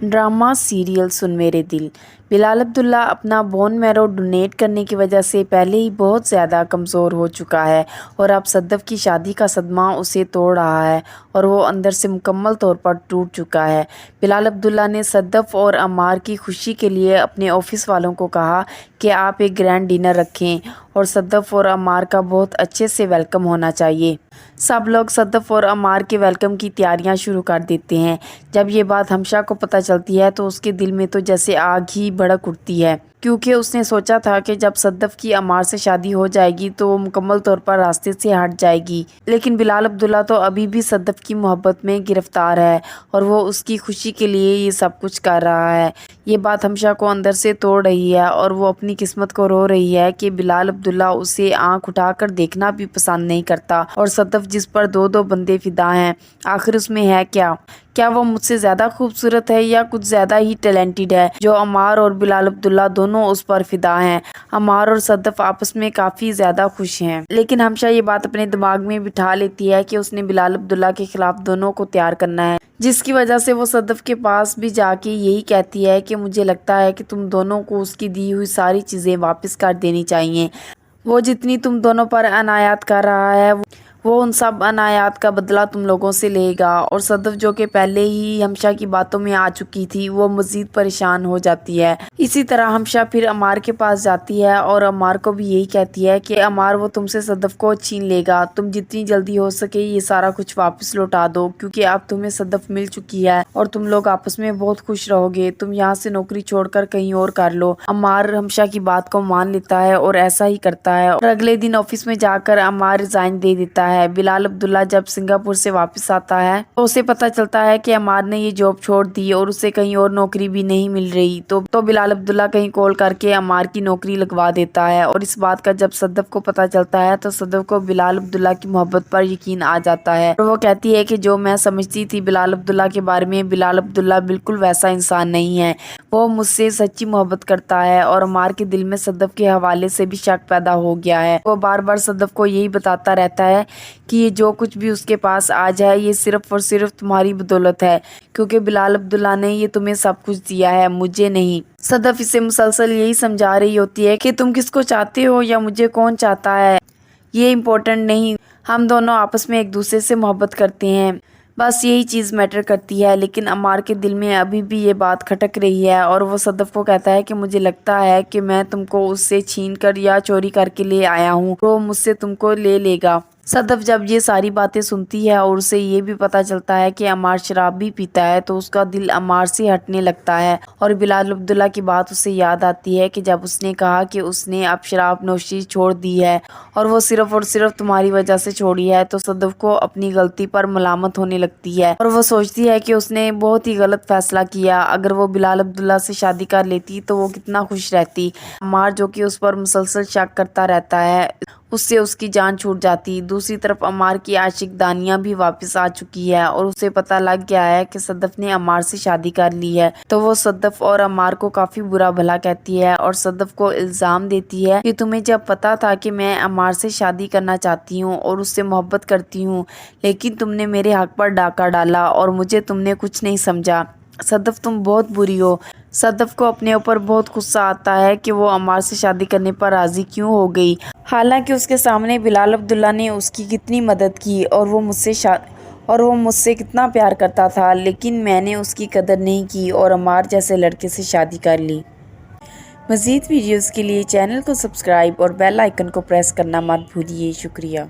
Drama serial سن میرے دل۔ بلال عبداللہ اپنا بون میرو ڈونیٹ کرنے کی وجہ سے پہلے ہی بہت زیادہ کمزور ہو چکا ہے اور اب صدف کی شادی کا صدمہ اسے توڑ رہا ہے اور وہ اندر سے مکمل طور پر ٹوٹ چکا ہے۔ بلال عبداللہ نے صدف اور عمار کی خوشی کے لیے اپنے آفس والوں کو کہا کہ آپ ایک گرینڈ ڈنر رکھیں اور صدف اور عمار کا بہت اچھے سے ویلکم ہونا چاہیے۔ سب لوگ صدف اور عمار کے ویلکم کی تیاریاں شروع کر دیتے ہیں۔ جب یہ بات ہمشا کو پتہ چلتی ہے تو اس کے دل میں تو جیسے آگ ہی بھڑک اٹھتی ہے، کیونکہ اس نے سوچا تھا کہ جب صدف کی عمار سے شادی ہو جائے گی تو وہ مکمل طور پر راستے سے ہٹ جائے گی، لیکن بلال عبداللہ تو ابھی بھی صدف کی محبت میں گرفتار ہے اور وہ اس کی خوشی کے لیے یہ سب کچھ کر رہا ہے۔ یہ بات ہمشا کو اندر سے توڑ رہی ہے اور وہ اپنی قسمت کو رو رہی ہے کہ بلال عبداللہ اسے آنکھ اٹھا کر دیکھنا بھی پسند نہیں کرتا اور صدف جس پر دو بندے فدا ہیں، آخر اس میں ہے کیا وہ مجھ سے زیادہ خوبصورت ہے یا کچھ زیادہ ہی ٹیلنٹڈ ہے جو عمار اور بلال عبداللہ دونوں اس پر فدا ہیں۔ عمار اور صدف آپس میں کافی زیادہ خوش ہیں، لیکن ہمشا یہ بات اپنے دماغ میں بٹھا لیتی ہے کہ اس نے بلال عبداللہ کے خلاف دونوں کو تیار کرنا ہے، جس کی وجہ سے وہ صدف کے پاس بھی جا کے یہی کہتی ہے کہ مجھے لگتا ہے کہ تم دونوں کو اس کی دی ہوئی ساری چیزیں واپس کر دینی چاہیے۔ وہ جتنی تم دونوں پر عنایات کر رہا ہے وہ ان سب عنایات کا بدلہ تم لوگوں سے لے گا۔ اور صدف جو کہ پہلے ہی ہمشا کی باتوں میں آ چکی تھی، وہ مزید پریشان ہو جاتی ہے۔ اسی طرح ہمشا پھر عمار کے پاس جاتی ہے اور عمار کو بھی یہی کہتی ہے کہ عمار وہ تم سے صدف کو چھین لے گا، تم جتنی جلدی ہو سکے یہ سارا کچھ واپس لوٹا دو، کیونکہ اب تمہیں صدف مل چکی ہے اور تم لوگ آپس میں بہت خوش رہو گے، تم یہاں سے نوکری چھوڑ کر کہیں اور کر لو۔ عمار ہمشا کی بات کو مان لیتا ہے اور ایسا ہی کرتا ہے اور اگلے دن آفس میں جا کر عمار ریزائن دے دیتا ہے۔ بلال عبداللہ جب سنگاپور سے واپس آتا ہے تو اسے پتہ چلتا ہے کہ عمار نے یہ جاب چھوڑ دی اور اسے کہیں اور نوکری بھی نہیں مل رہی، تو بلال عبداللہ کہیں کال کر کے عمار کی نوکری لگوا دیتا ہے۔ اور اس بات کا جب صدف کو پتہ چلتا ہے تو صدف کو بلال عبداللہ کی محبت پر یقین آ جاتا ہے اور وہ کہتی ہے کہ جو میں سمجھتی تھی بلال عبداللہ کے بارے میں، بلال عبداللہ بالکل ویسا انسان نہیں ہے، وہ مجھ سے سچی محبت کرتا ہے۔ اور عمار کے دل میں صدف کے حوالے سے بھی شک پیدا ہو گیا ہے، وہ بار بار صدف کو یہی بتاتا رہتا ہے کہ یہ جو کچھ بھی اس کے پاس آج ہے یہ صرف اور صرف تمہاری بدولت ہے، کیونکہ بلال عبداللہ نے یہ تمہیں سب کچھ دیا ہے، مجھے نہیں۔ صدف اسے مسلسل یہی سمجھا رہی ہوتی ہے کہ تم کس کو چاہتے ہو یا مجھے کون چاہتا ہے یہ امپورٹنٹ نہیں، ہم دونوں آپس میں ایک دوسرے سے محبت کرتے ہیں، بس یہی چیز میٹر کرتی ہے۔ لیکن عمار کے دل میں ابھی بھی یہ بات کھٹک رہی ہے اور وہ صدف کو کہتا ہے کہ مجھے لگتا ہے کہ میں تم کو اس سے چھین کر یا چوری کر کے لے آیا ہوں، وہ مجھ سے تم کو لے لے گا۔ صدف جب یہ ساری باتیں سنتی ہے اور اسے یہ بھی پتہ چلتا ہے کہ عمار شراب بھی پیتا ہے تو اس کا دل عمار سے ہٹنے لگتا ہے اور بلال عبداللہ کی بات اسے یاد آتی ہے کہ جب اس نے کہا کہ اس نے اب شراب نوشی چھوڑ دی ہے اور وہ صرف اور صرف تمہاری وجہ سے چھوڑی ہے، تو صدف کو اپنی غلطی پر ملامت ہونے لگتی ہے اور وہ سوچتی ہے کہ اس نے بہت ہی غلط فیصلہ کیا، اگر وہ بلال عبداللہ سے شادی کر لیتی تو وہ کتنا خوش رہتی۔ عمار جو کہ اس پر مسلسل شک کرتا رہتا ہے، اس سے اس کی جان چھوٹ جاتی۔ دوسری طرف عمار کی عاشق دانیہ بھی واپس آ چکی ہے اور اسے پتہ لگ گیا ہے کہ صدف نے عمار سے شادی کر لی ہے، تو وہ صدف اور عمار کو کافی برا بھلا کہتی ہے اور صدف کو الزام دیتی ہے کہ تمہیں جب پتا تھا کہ میں عمار سے شادی کرنا چاہتی ہوں اور اس سے محبت کرتی ہوں، لیکن تم نے میرے حق پر ڈاکہ ڈالا اور مجھے تم نے کچھ نہیں سمجھا، صدف تم بہت بری ہو۔ صدف کو اپنے اوپر بہت غصہ آتا ہے کہ وہ عمار سے شادی کرنے پر راضی کیوں ہو گئی، حالانکہ اس کے سامنے بلال عبداللہ نے اس کی کتنی مدد کی اور وہ مجھ سے کتنا پیار کرتا تھا، لیکن میں نے اس کی قدر نہیں کی اور عمار جیسے لڑکے سے شادی کر لی۔ مزید ویڈیوز کے لیے چینل کو سبسکرائب اور بیل آئیکن کو پریس کرنا مت بھولیے۔ شکریہ۔